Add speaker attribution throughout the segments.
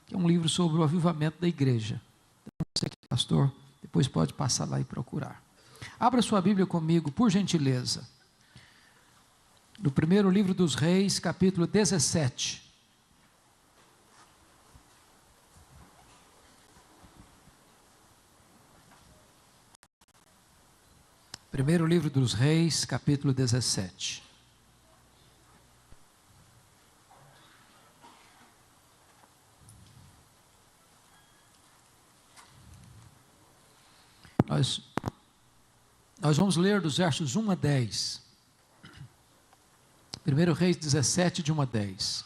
Speaker 1: que é um livro sobre o avivamento da igreja. Então, você que é pastor, depois pode passar lá e procurar. Abra sua Bíblia comigo, por gentileza. No primeiro livro dos Reis, capítulo 17. Primeiro livro dos Reis, capítulo 17. Nós vamos ler dos versos 1 a 10. 1 Reis 17, de 1 a 10.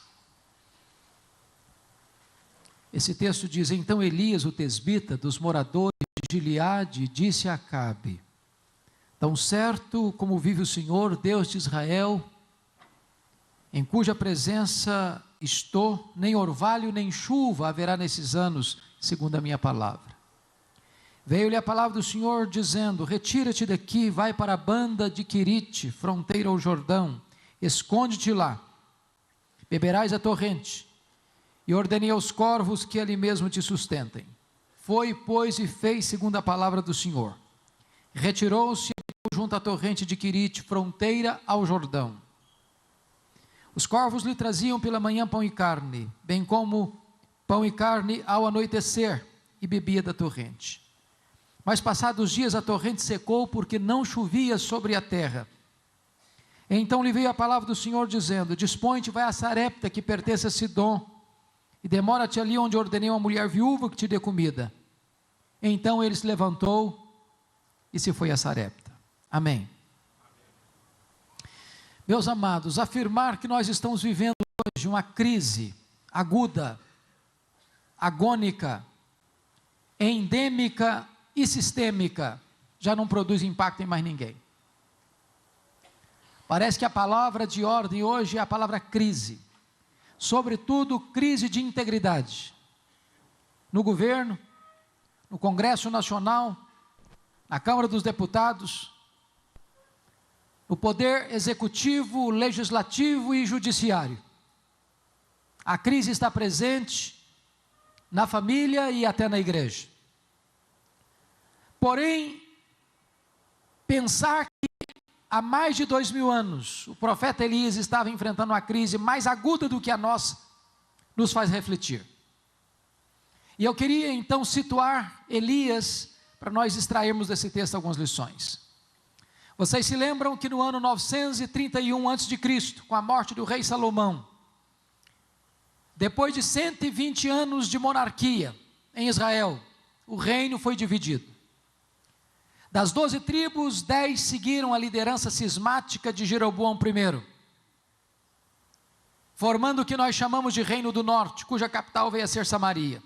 Speaker 1: Esse texto diz: Então Elias, o tesbita, dos moradores de Gileade, disse a Acabe: Tão certo como vive o Senhor, Deus de Israel, em cuja presença estou, nem orvalho nem chuva haverá nesses anos, segundo a minha palavra. Veio-lhe a palavra do Senhor dizendo: Retira-te daqui, vai para a banda de Quirite, fronteira ao Jordão, esconde-te lá, beberás a torrente, e ordenei aos corvos que ali mesmo te sustentem. Foi, pois, e fez segundo a palavra do Senhor. Retirou-se junto à torrente de Quirite, fronteira ao Jordão. Os corvos lhe traziam pela manhã pão e carne, bem como pão e carne ao anoitecer, e bebia da torrente. Mas passados dias a torrente secou, porque não chovia sobre a terra. Então lhe veio a palavra do Senhor dizendo: Dispõe-te, vai a Sarepta, que pertence a Sidom, e demora-te ali onde ordenei uma mulher viúva que te dê comida. Então ele se levantou e se foi a Sarepta. Amém. Meus amados, afirmar que nós estamos vivendo hoje uma crise aguda, agônica, endêmica e sistêmica, já não produz impacto em mais ninguém. Parece que a palavra de ordem hoje é a palavra crise, sobretudo crise de integridade, no governo, no Congresso Nacional, na Câmara dos Deputados, no Poder Executivo, Legislativo e Judiciário. A crise está presente na família e até na igreja. Porém, pensar que há mais de 2000 anos o profeta Elias estava enfrentando uma crise mais aguda do que a nossa, nos faz refletir. E eu queria então situar Elias para nós extrairmos desse texto algumas lições. Vocês se lembram que no ano 931 a.C., com a morte do rei Salomão, depois de 120 anos de monarquia em Israel, o reino foi dividido. Das 12 tribos, 10 seguiram a liderança cismática de Jeroboão I, formando o que nós chamamos de Reino do Norte, cuja capital veio a ser Samaria.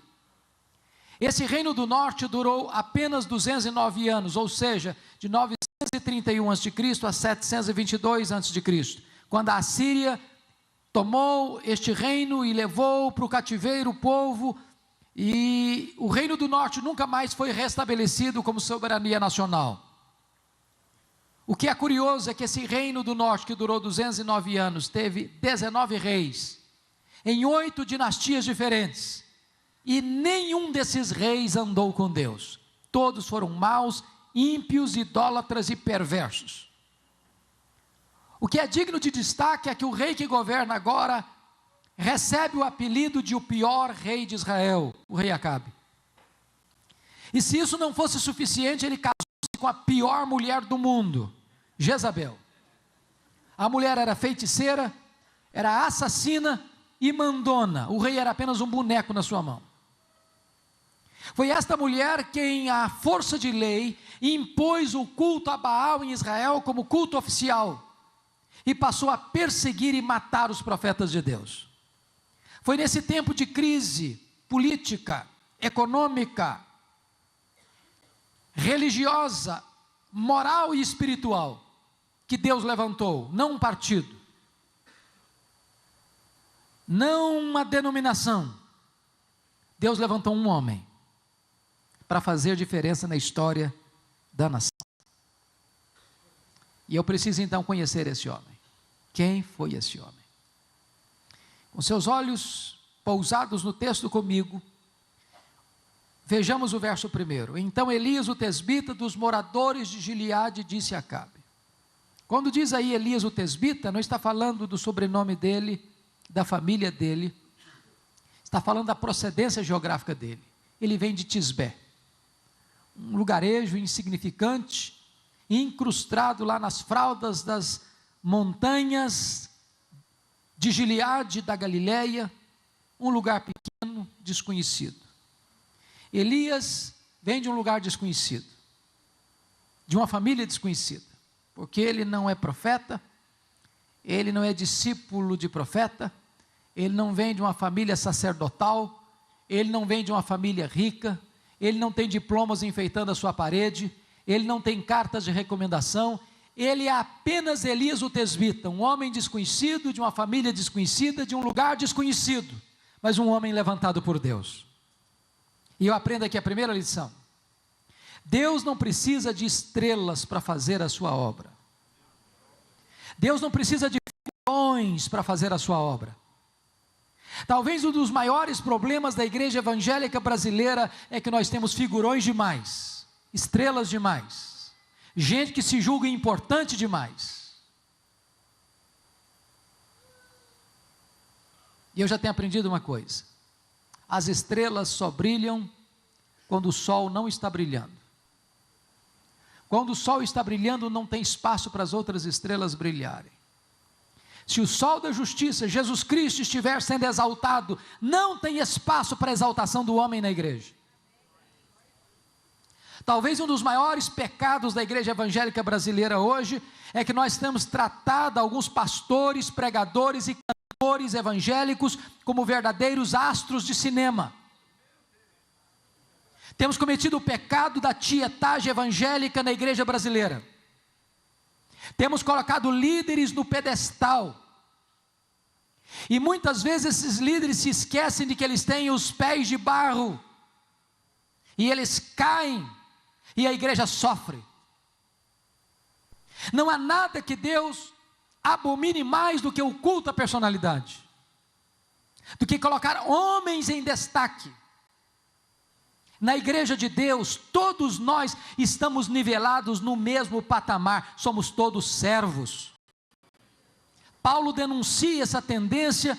Speaker 1: Esse Reino do Norte durou apenas 209 anos, ou seja, de 931 a.C. a 722 a.C., quando a Assíria tomou este reino e levou para o cativeiro o povo, e o Reino do Norte nunca mais foi restabelecido como soberania nacional. O que é curioso é que esse Reino do Norte, que durou 209 anos, teve 19 reis, em 8 dinastias diferentes, e nenhum desses reis andou com Deus. Todos foram maus, ímpios, idólatras e perversos. O que é digno de destaque é que o rei que governa agora recebe o apelido de o pior rei de Israel, o rei Acabe. E se isso não fosse suficiente, ele casou-se com a pior mulher do mundo, Jezabel. A mulher era feiticeira, era assassina e mandona. O rei era apenas um boneco na sua mão. Foi esta mulher quem, à força de lei, impôs o culto a Baal em Israel como culto oficial e passou a perseguir e matar os profetas de Deus. Foi nesse tempo de crise política, econômica, religiosa, moral e espiritual que Deus levantou, não um partido, não uma denominação. Deus levantou um homem para fazer diferença na história da nação. E eu preciso então conhecer esse homem. Quem foi esse homem? Com seus olhos pousados no texto comigo, vejamos o verso 1. Então Elias, o tesbita, dos moradores de Gileade, disse a Acabe. Quando diz aí Elias, o tesbita, não está falando do sobrenome dele, da família dele, está falando da procedência geográfica dele. Ele vem de Tisbé, um lugarejo insignificante, incrustado lá nas fraldas das montanhas de Gileade, da Galileia, um lugar pequeno, desconhecido. Elias vem de um lugar desconhecido, de uma família desconhecida, porque ele não é profeta, ele não é discípulo de profeta, ele não vem de uma família sacerdotal, ele não vem de uma família rica, ele não tem diplomas enfeitando a sua parede, ele não tem cartas de recomendação, ele é apenas Elias o tesbita, um homem desconhecido, de uma família desconhecida, de um lugar desconhecido, mas um homem levantado por Deus. E eu aprendo aqui a primeira lição: Deus não precisa de estrelas para fazer a sua obra, Deus não precisa de figurões para fazer a sua obra. Talvez um dos maiores problemas da igreja evangélica brasileira é que nós temos figurões demais, estrelas demais, gente que se julga importante demais. E eu já tenho aprendido uma coisa: as estrelas só brilham quando o sol não está brilhando. Quando o sol está brilhando, não tem espaço para as outras estrelas brilharem. Se o sol da justiça, Jesus Cristo, estiver sendo exaltado, não tem espaço para a exaltação do homem na igreja. Talvez um dos maiores pecados da igreja evangélica brasileira hoje é que nós temos tratado alguns pastores, pregadores e cantores evangélicos como verdadeiros astros de cinema. Temos cometido o pecado da tietagem evangélica na igreja brasileira. Temos colocado líderes no pedestal, e muitas vezes esses líderes se esquecem de que eles têm os pés de barro, e eles caem, e a igreja sofre. Não há nada que Deus abomine mais do que o culto à personalidade, do que colocar homens em destaque. Na igreja de Deus, todos nós estamos nivelados no mesmo patamar, somos todos servos. Paulo denuncia essa tendência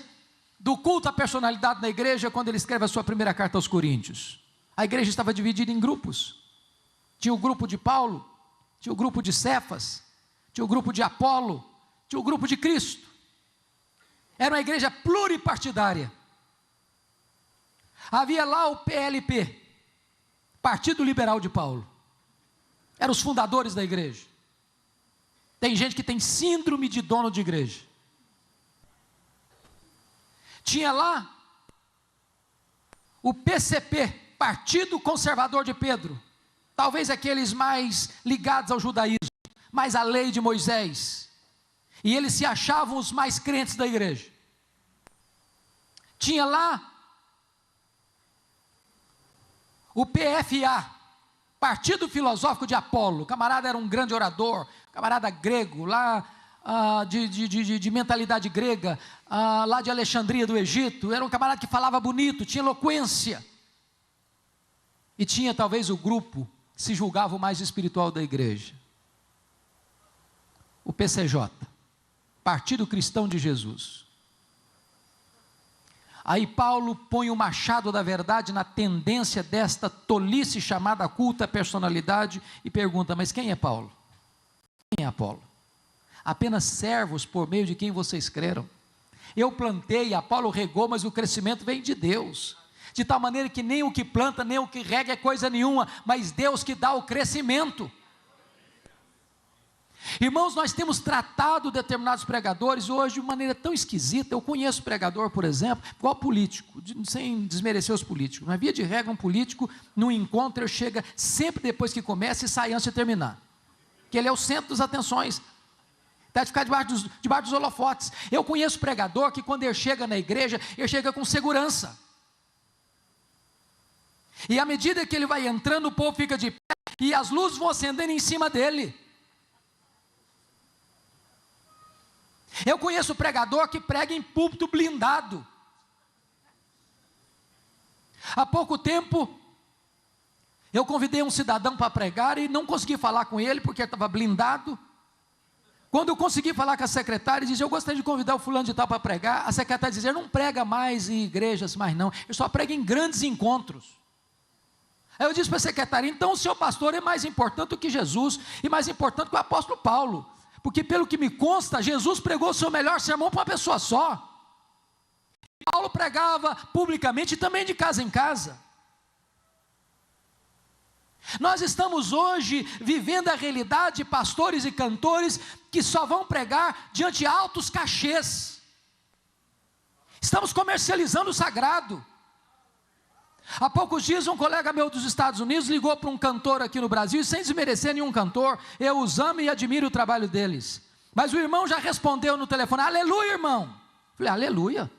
Speaker 1: do culto à personalidade na igreja quando ele escreve a sua primeira carta aos Coríntios. A igreja estava dividida em grupos. Tinha o grupo de Paulo, tinha o grupo de Cefas, tinha o grupo de Apolo, tinha o grupo de Cristo. Era uma igreja pluripartidária. Havia lá o PLP, Partido Liberal de Paulo. Eram os fundadores da igreja. Tem gente que tem síndrome de dono de igreja. Tinha lá o PCP, Partido Conservador de Pedro, talvez aqueles mais ligados ao judaísmo, mais à lei de Moisés, e eles se achavam os mais crentes da igreja. Tinha lá o PFA, Partido Filosófico de Apolo. O camarada era um grande orador, camarada grego, lá de mentalidade grega, lá de Alexandria do Egito. Era um camarada que falava bonito, tinha eloquência. E tinha talvez o grupo que se julgava o mais espiritual da igreja, o PCJ, Partido Cristão de Jesus. Aí Paulo põe o machado da verdade na tendência desta tolice chamada culto à personalidade e pergunta: mas quem é Paulo? Quem é Apolo? Apenas servos por meio de quem vocês creram. Eu plantei, Apolo regou, mas o crescimento vem de Deus, de tal maneira que nem o que planta, nem o que rega é coisa nenhuma, mas Deus que dá o crescimento. Irmãos, nós temos tratado determinados pregadores hoje de maneira tão esquisita. Eu conheço pregador, por exemplo, igual político, sem desmerecer os políticos, mas via de regra um político, num encontro, ele chega sempre depois que começa e sai antes de terminar, que ele é o centro das atenções, deve ficar debaixo dos holofotes. Eu conheço pregador que quando ele chega na igreja, ele chega com segurança, e à medida que ele vai entrando, o povo fica de pé, e as luzes vão acendendo em cima dele. Eu conheço pregador que prega em púlpito blindado, Há pouco tempo, eu convidei um cidadão para pregar e não consegui falar com ele, porque ele estava blindado. Quando eu consegui falar com a secretária, disse: eu gostaria de convidar o fulano de tal para pregar. A secretária dizia: ele não prega mais em igrejas, mais não, ele só prega em grandes encontros. Aí eu disse para a secretária: então o seu pastor é mais importante do que Jesus, e mais importante que o apóstolo Paulo, porque pelo que me consta, Jesus pregou o seu melhor sermão para uma pessoa só. Paulo pregava publicamente e também de casa em casa. Nós estamos hoje vivendo a realidade de pastores e cantores que só vão pregar diante de altos cachês. Estamos comercializando o sagrado. Há poucos dias um colega meu dos Estados Unidos ligou para um cantor aqui no Brasil, e sem desmerecer nenhum cantor, eu os amo e admiro o trabalho deles. Mas o irmão já respondeu no telefone: aleluia, irmão. Falei: aleluia.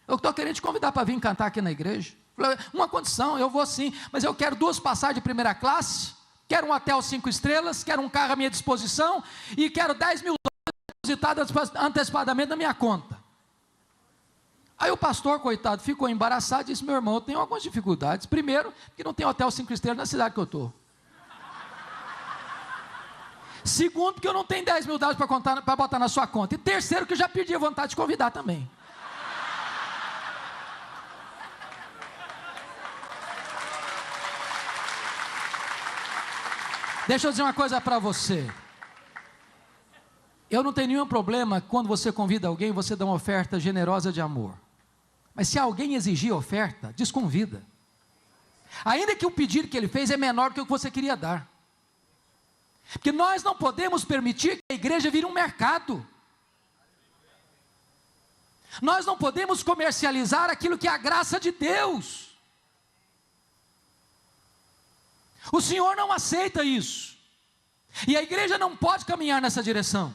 Speaker 1: Eu estou querendo te convidar para vir cantar aqui na igreja. Falei: uma condição, eu vou sim, mas eu quero 2 passagens de primeira classe, quero um hotel 5 estrelas, quero um carro à minha disposição, e quero $10 mil depositados antecipadamente na minha conta. Aí o pastor, coitado, ficou embaraçado e disse: meu irmão, eu tenho algumas dificuldades. Primeiro, que não tem hotel 5 estrelas na cidade que eu estou. Segundo, que eu não tenho $10 mil para botar na sua conta. E terceiro, que eu já perdi a vontade de convidar também. Deixa eu dizer uma coisa para você. Eu não tenho nenhum problema quando você convida alguém, você dá uma oferta generosa de amor. Mas se alguém exigir oferta, desconvida. Ainda que o pedido que ele fez é menor do que o que você queria dar. Porque nós não podemos permitir que a igreja vire um mercado. Nós não podemos comercializar aquilo que é a graça de Deus. O Senhor não aceita isso. E a igreja não pode caminhar nessa direção.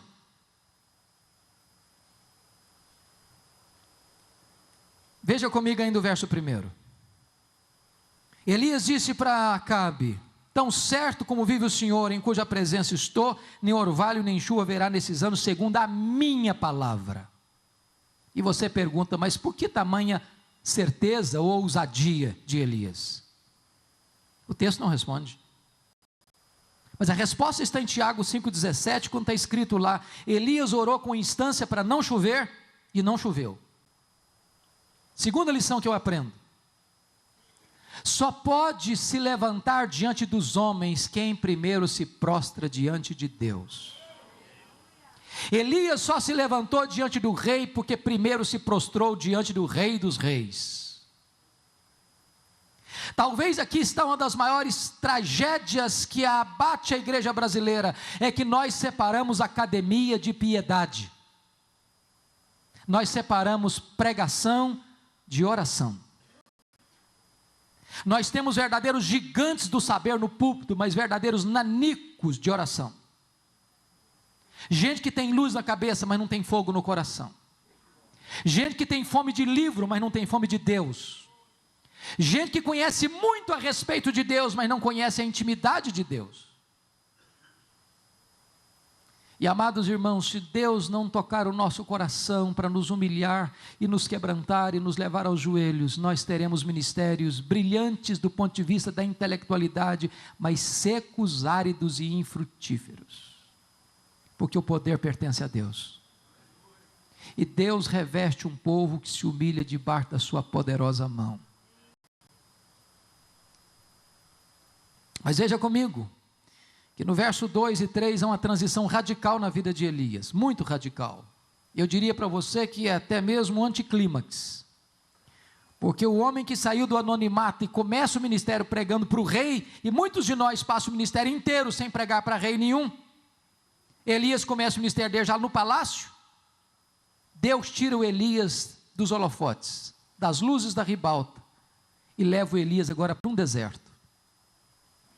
Speaker 1: Veja comigo ainda o verso 1. Elias disse para Acabe: tão certo como vive o Senhor, em cuja presença estou, nem orvalho nem chuva haverá nesses anos, segundo a minha palavra. E você pergunta: mas por que tamanha certeza ou ousadia de Elias? O texto não responde. Mas a resposta está em Tiago 5,17, quando está escrito lá: Elias orou com instância para não chover, e não choveu. Segunda lição que eu aprendo: só pode se levantar diante dos homens quem primeiro se prostra diante de Deus. Elias só se levantou diante do rei porque primeiro se prostrou diante do Rei dos Reis. Talvez aqui está uma das maiores tragédias que abate a igreja brasileira, é que nós separamos academia de piedade. Nós separamos pregação de oração. Nós temos verdadeiros gigantes do saber no púlpito, mas verdadeiros nanicos de oração. Gente que tem luz na cabeça, mas não tem fogo no coração. Gente que tem fome de livro, mas não tem fome de Deus. Gente que conhece muito a respeito de Deus, mas não conhece a intimidade de Deus. E amados irmãos, se Deus não tocar o nosso coração para nos humilhar e nos quebrantar e nos levar aos joelhos, nós teremos ministérios brilhantes do ponto de vista da intelectualidade, mas secos, áridos e infrutíferos, porque o poder pertence a Deus, e Deus reveste um povo que se humilha debaixo da sua poderosa mão. Mas veja comigo, que no verso 2 e 3 há uma transição radical na vida de Elias, muito radical. Eu diria para você que é até mesmo um anticlímax, porque o homem que saiu do anonimato e começa o ministério pregando para o rei, e muitos de nós passam o ministério inteiro sem pregar para rei nenhum. Elias começa o ministério dele já no palácio. Deus tira o Elias dos holofotes, das luzes da ribalta, e leva o Elias agora para um deserto,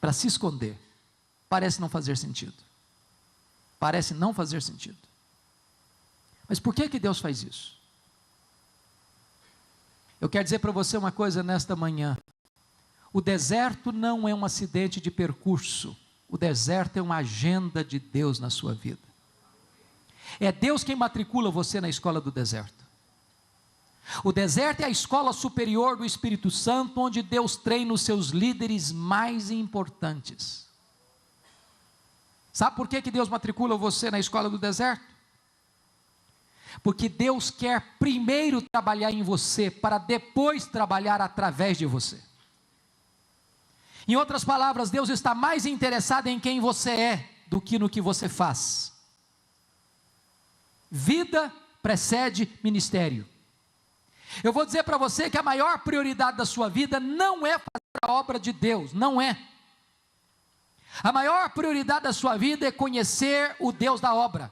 Speaker 1: para se esconder. Parece não fazer sentido. Parece não fazer sentido. Mas por que Deus faz isso? Eu quero dizer para você uma coisa nesta manhã. O deserto não é um acidente de percurso. O deserto é uma agenda de Deus na sua vida. É Deus quem matricula você na escola do deserto. O deserto é a escola superior do Espírito Santo, onde Deus treina os seus líderes mais importantes. Sabe por que Deus matricula você na escola do deserto? Porque Deus quer primeiro trabalhar em você, para depois trabalhar através de você. Em outras palavras, Deus está mais interessado em quem você é, do que no que você faz. Vida precede ministério. Eu vou dizer para você que a maior prioridade da sua vida não é fazer a obra de Deus, não é. A maior prioridade da sua vida é conhecer o Deus da obra.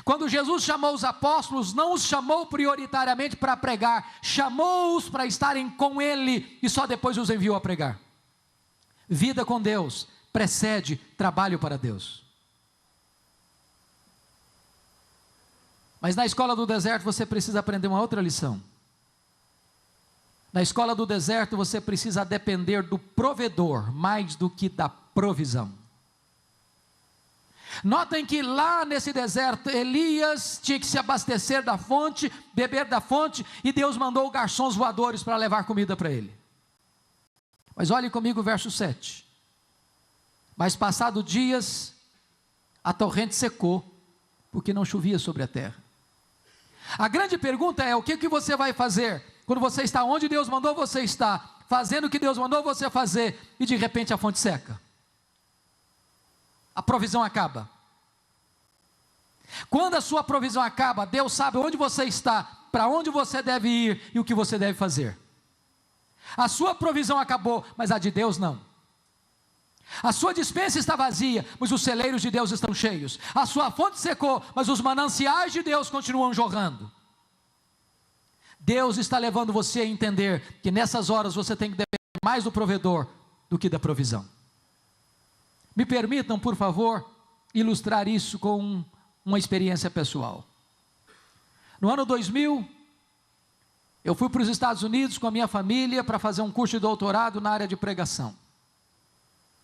Speaker 1: Quando Jesus chamou os apóstolos, não os chamou prioritariamente para pregar, chamou-os para estarem com Ele, e só depois os enviou a pregar. Vida com Deus precede trabalho para Deus. Mas na escola do deserto você precisa aprender uma outra lição. Na escola do deserto você precisa depender do provedor mais do que da provisão. Notem que lá nesse deserto Elias tinha que se abastecer da fonte, beber da fonte, e Deus mandou garçons voadores para levar comida para ele. Mas olhe comigo o verso 7. Mas passado dias, a torrente secou, porque não chovia sobre a terra. A grande pergunta é: o que você vai fazer quando você está onde Deus mandou você estar, fazendo o que Deus mandou você fazer, e de repente a fonte seca? A provisão acaba. Quando a sua provisão acaba, Deus sabe onde você está, para onde você deve ir e o que você deve fazer. A sua provisão acabou, mas a de Deus não. A sua despensa está vazia, mas os celeiros de Deus estão cheios. A sua fonte secou, mas os mananciais de Deus continuam jorrando. Deus está levando você a entender que nessas horas você tem que depender mais do provedor do que da provisão. Me permitam, por favor, ilustrar isso com uma experiência pessoal. No ano 2000, eu fui para os Estados Unidos com a minha família para fazer um curso de doutorado na área de pregação.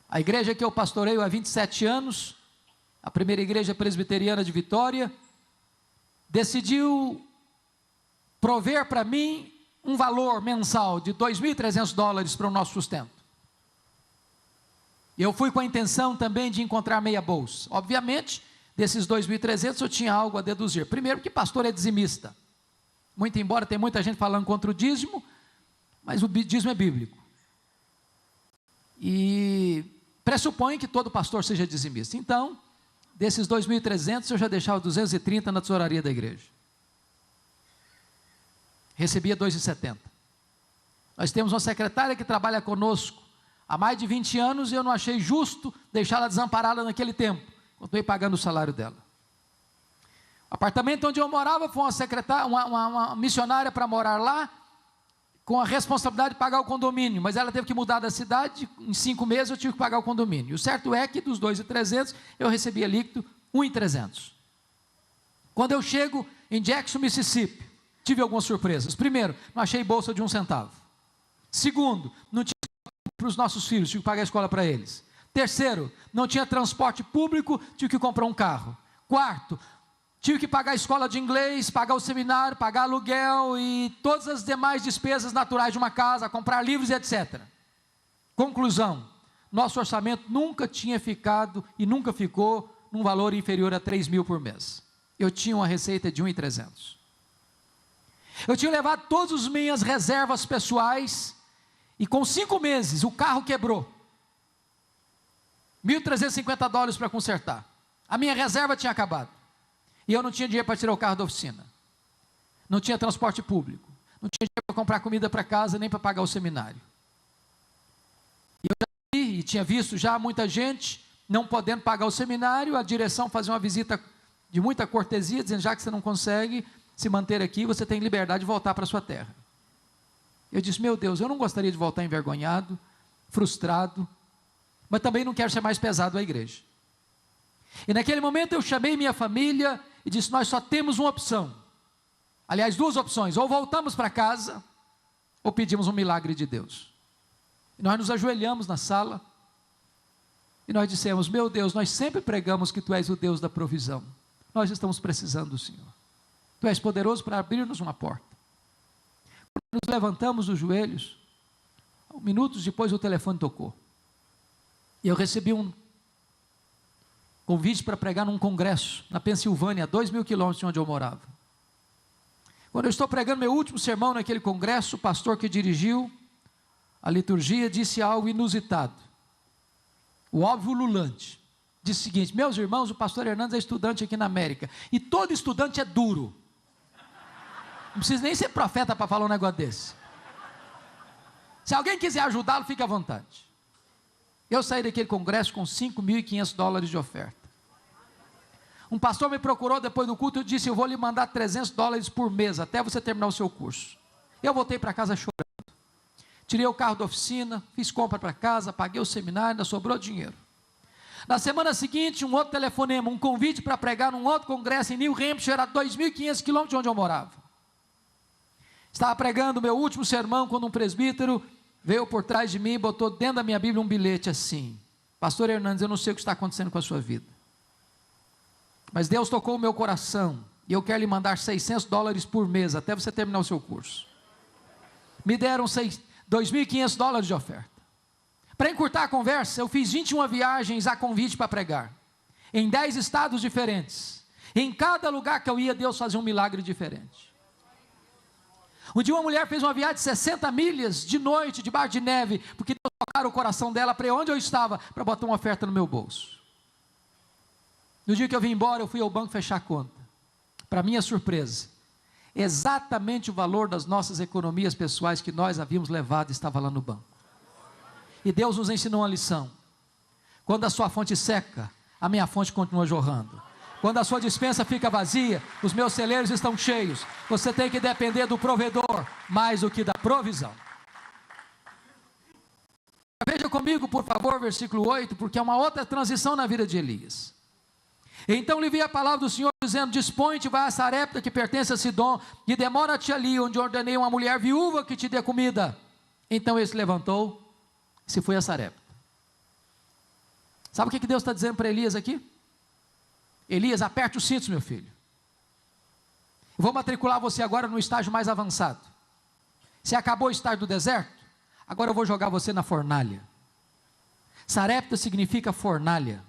Speaker 1: A igreja que eu pastoreio há 27 anos, a primeira igreja presbiteriana de Vitória, decidiu prover para mim um valor mensal de $2.300 para o nosso sustento. Eu fui com a intenção também de encontrar meia bolsa. Obviamente, desses 2.300 eu tinha algo a deduzir. Primeiro, que pastor é dizimista. Muito embora tem muita gente falando contra o dízimo, mas o dízimo é bíblico. E pressupõe que todo pastor seja dizimista. Então, desses 2.300 eu já deixava 230 na tesouraria da igreja. Recebia 2,70. Nós temos uma secretária que trabalha conosco há mais de 20 anos, e eu não achei justo deixá-la desamparada naquele tempo, continuei pagando o salário dela. O apartamento onde eu morava foi uma secretária, uma missionária para morar lá, com a responsabilidade de pagar o condomínio, mas ela teve que mudar da cidade, em 5 meses eu tive que pagar o condomínio. O certo é que dos 2.300 eu recebia líquido 1.300. Quando eu chego em Jackson, Mississippi, tive algumas surpresas. Primeiro, não achei bolsa de 1 centavo. Segundo, não tinha para os nossos filhos, tive que pagar a escola para eles. Terceiro, não tinha transporte público, tive que comprar um carro. Quarto, tive que pagar a escola de inglês, pagar o seminário, pagar aluguel e todas as demais despesas naturais de uma casa, comprar livros e etc. Conclusão, nosso orçamento nunca tinha ficado e nunca ficou num valor inferior a 3.000 por mês. Eu tinha uma receita de 1.300. Eu tinha levado todas as minhas reservas pessoais, e com 5 meses o carro quebrou. $1.350 para consertar. A minha reserva tinha acabado. E eu não tinha dinheiro para tirar o carro da oficina. Não tinha transporte público. Não tinha dinheiro para comprar comida para casa, nem para pagar o seminário. E eu já vi, e tinha visto já muita gente não podendo pagar o seminário, a direção fazia uma visita de muita cortesia, dizendo: já que você não consegue se manter aqui, você tem liberdade de voltar para a sua terra. Eu disse: meu Deus, eu não gostaria de voltar envergonhado, frustrado, mas também não quero ser mais pesado à igreja. E naquele momento eu chamei minha família e disse: nós só temos uma opção. Aliás, 2 opções: ou voltamos para casa, ou pedimos um milagre de Deus. E nós nos ajoelhamos na sala, e nós dissemos: meu Deus, nós sempre pregamos que Tu és o Deus da provisão. Nós estamos precisando do Senhor. Tu és poderoso para abrir-nos uma porta. nos levantamos dos joelhos. Minutos depois o telefone tocou. E eu recebi um convite para pregar num congresso, na Pensilvânia, a 2.000 quilômetros de onde eu morava. Quando eu estou pregando meu último sermão naquele congresso, o pastor que dirigiu a liturgia disse algo inusitado. O óbvio ululante. Disse o seguinte: meus irmãos, o pastor Hernandes é estudante aqui na América, e todo estudante é duro. Não precisa nem ser profeta para falar um negócio desse. Se alguém quiser ajudá-lo, fique à vontade. Eu saí daquele congresso com $5.500 de oferta. Um pastor me procurou depois do culto e disse: eu vou lhe mandar $300 por mês, até você terminar o seu curso. Eu voltei para casa chorando. Tirei o carro da oficina, fiz compra para casa, paguei o seminário, ainda sobrou dinheiro. Na semana seguinte, um outro telefonema, um convite para pregar num outro congresso em New Hampshire, a 2.500 quilômetros de onde eu morava. Estava pregando o meu último sermão, quando um presbítero veio por trás de mim e botou dentro da minha Bíblia um bilhete assim: pastor Hernandes, eu não sei o que está acontecendo com a sua vida, mas Deus tocou o meu coração, e eu quero lhe mandar $600 por mês, até você terminar o seu curso. Me deram $2.500 de oferta. Para encurtar a conversa, eu fiz 21 viagens a convite para pregar, em 10 estados diferentes. Em cada lugar que eu ia, Deus fazia um milagre diferente. Um dia uma mulher fez uma viagem de 60 milhas, de noite, debaixo de neve, porque Deus tocaram o coração dela para onde eu estava, para botar uma oferta no meu bolso. No dia que eu vim embora, eu fui ao banco fechar a conta. Para minha surpresa, exatamente o valor das nossas economias pessoais que nós havíamos levado estava lá no banco. E Deus nos ensinou uma lição: quando a sua fonte seca, a minha fonte continua jorrando. Quando a sua despensa fica vazia, os meus celeiros estão cheios. Você tem que depender do provedor mais do que da provisão. Veja comigo, por favor, versículo 8, porque é uma outra transição na vida de Elias. Então lhe veio a palavra do Senhor dizendo: dispõe-te, vai a Sarepta, que pertence a Sidom, e demora-te ali, onde ordenei uma mulher viúva que te dê comida. Então ele se levantou e se foi a Sarepta. Sabe o que Deus está dizendo para Elias aqui? Elias, aperte os cintos, meu filho. Eu vou matricular você agora no estágio mais avançado. Você acabou o estágio do deserto? Agora eu vou jogar você na fornalha. Sarepta significa fornalha,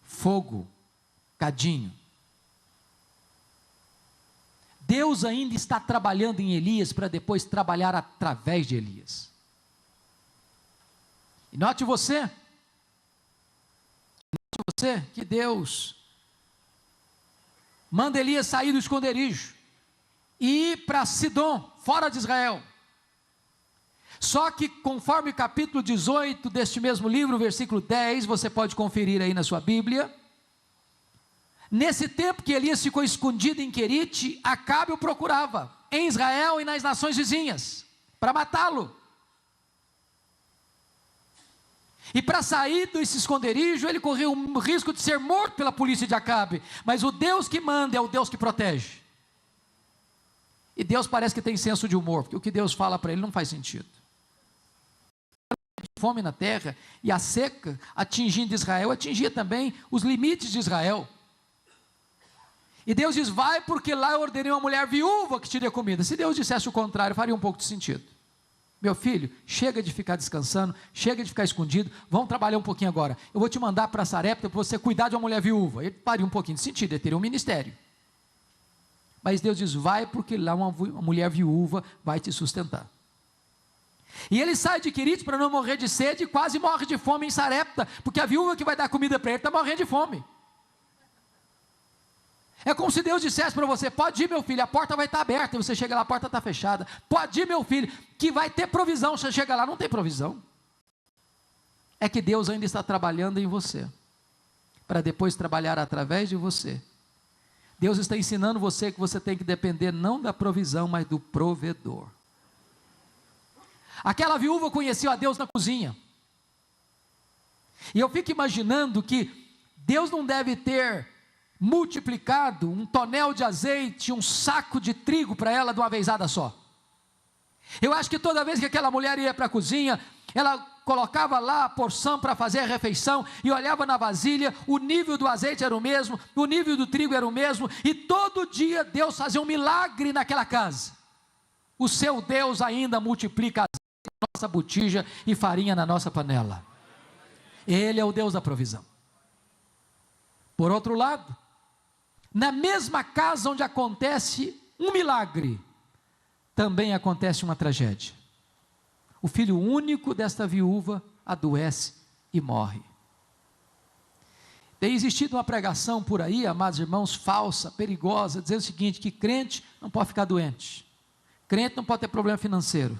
Speaker 1: fogo, cadinho. Deus ainda está trabalhando em Elias para depois trabalhar através de Elias. E note você que Deus manda Elias sair do esconderijo e ir para Sidom, fora de Israel. Só que conforme o capítulo 18 deste mesmo livro, versículo 10, você pode conferir aí na sua Bíblia, nesse tempo que Elias ficou escondido em Querite, Acabe o procurava, em Israel e nas nações vizinhas, para matá-lo. E para sair desse esconderijo, ele correu o risco de ser morto pela polícia de Acabe. Mas o Deus que manda é o Deus que protege. E Deus parece que tem senso de humor, porque o que Deus fala para ele não faz sentido. Fome na terra, e a seca atingindo Israel, atingia também os limites de Israel. E Deus diz: vai, porque lá eu ordenei uma mulher viúva que te dê comida. Se Deus dissesse o contrário, faria um pouco de sentido. Meu filho, chega de ficar descansando, chega de ficar escondido, vamos trabalhar um pouquinho agora. Eu vou te mandar para Sarepta para você cuidar de uma mulher viúva. Ele faria um pouquinho de sentido, ele teria um ministério. Mas Deus diz: vai, porque lá uma mulher viúva vai te sustentar. E ele sai de Querite para não morrer de sede e quase morre de fome em Sarepta, porque a viúva que vai dar comida para ele está morrendo de fome. É como se Deus dissesse para você: pode ir, meu filho, a porta vai estar aberta. E você chega lá, a porta está fechada. Pode ir, meu filho, que vai ter provisão. Você chega lá, não tem provisão. É que Deus ainda está trabalhando em você, para depois trabalhar através de você. Deus está ensinando você que você tem que depender não da provisão, mas do provedor. Aquela viúva conheceu a Deus na cozinha. E eu fico imaginando que Deus não deve ter multiplicado um tonel de azeite, um saco de trigo para ela de uma vezada só. Eu acho que toda vez que aquela mulher ia para a cozinha, ela colocava lá a porção para fazer a refeição e olhava na vasilha, o nível do azeite era o mesmo, o nível do trigo era o mesmo, e todo dia Deus fazia um milagre naquela casa. o seu Deus ainda multiplica azeite na nossa botija e farinha na nossa panela. Ele é o Deus da provisão. Por outro lado, na mesma casa onde acontece um milagre, também acontece uma tragédia. O filho único desta viúva adoece e morre. Tem existido uma pregação por aí, amados irmãos, falsa, perigosa, dizendo o seguinte, que crente não pode ficar doente, crente não pode ter problema financeiro.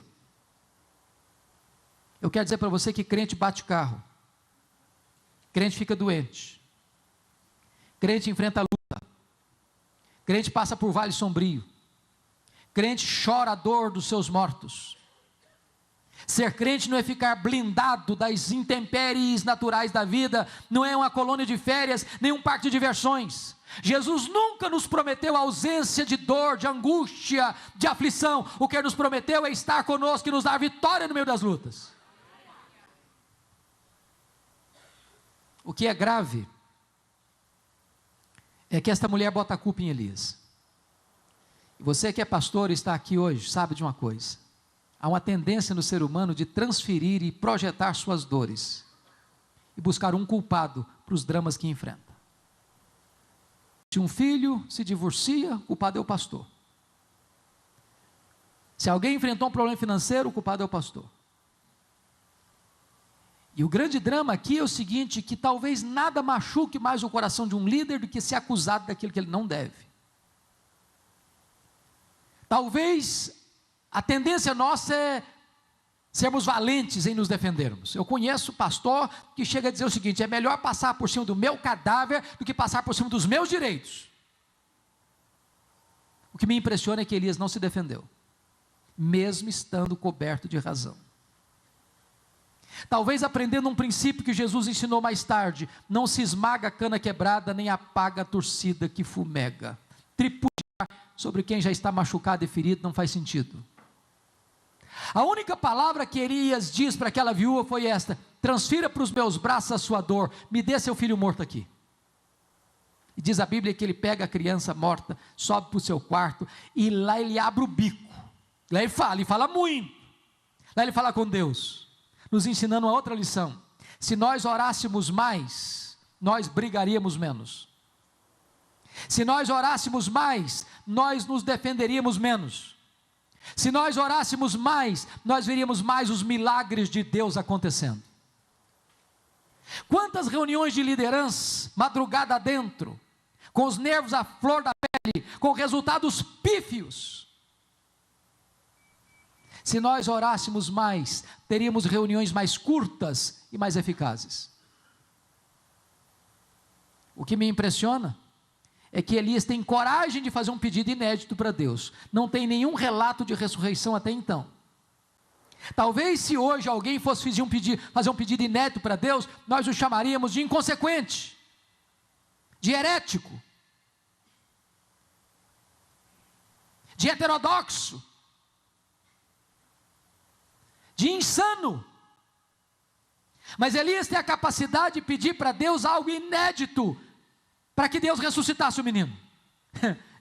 Speaker 1: Eu quero dizer para você que crente bate carro, crente fica doente, crente enfrenta a luta, crente passa por vale sombrio, crente chora a dor dos seus mortos. Ser crente não é ficar blindado das intempéries naturais da vida, não é uma colônia de férias, nem um parque de diversões. Jesus nunca nos prometeu ausência de dor, de angústia, de aflição. O que Ele nos prometeu é estar conosco e nos dar vitória no meio das lutas. O que é grave é que esta mulher bota a culpa em Elias. E você que é pastor e está aqui hoje, sabe de uma coisa. Há uma tendência no ser humano de transferir e projetar suas dores e buscar um culpado para os dramas que enfrenta. Se um filho se divorcia, o culpado é o pastor. Se alguém enfrentou um problema financeiro, o culpado é o pastor. E o grande drama aqui é o seguinte, que talvez nada machuque mais o coração de um líder do que ser acusado daquilo que ele não deve. Talvez a tendência nossa é sermos valentes em nos defendermos. Eu conheço pastor que chega a dizer o seguinte, é melhor passar por cima do meu cadáver do que passar por cima dos meus direitos. O que me impressiona é que Elias não se defendeu, mesmo estando coberto de razão. Talvez aprendendo um princípio que Jesus ensinou mais tarde, não se esmaga a cana quebrada, nem apaga a torcida que fumega. Tripudiar sobre quem já está machucado e ferido não faz sentido. A única palavra que Elias diz para aquela viúva foi esta, transfira para os meus braços a sua dor, me dê seu filho morto aqui. E diz a Bíblia que ele pega a criança morta, sobe para o seu quarto, e lá ele abre o bico, lá ele fala muito, lá ele fala com Deus, nos ensinando uma outra lição, se nós orássemos mais, nós brigaríamos menos, se nós orássemos mais, nós nos defenderíamos menos, se nós orássemos mais, nós veríamos mais os milagres de Deus acontecendo. Quantas reuniões de liderança, madrugada dentro, com os nervos à flor da pele, com resultados pífios. Se nós orássemos mais, teríamos reuniões mais curtas e mais eficazes. O que me impressiona é que Elias tem coragem de fazer um pedido inédito para Deus. Não tem nenhum relato de ressurreição até então. Talvez se hoje alguém fosse fazer um pedido inédito para Deus, nós o chamaríamos de inconsequente, de herético, de heterodoxo, de insano. Mas Elias tem a capacidade de pedir para Deus algo inédito, para que Deus ressuscitasse o menino,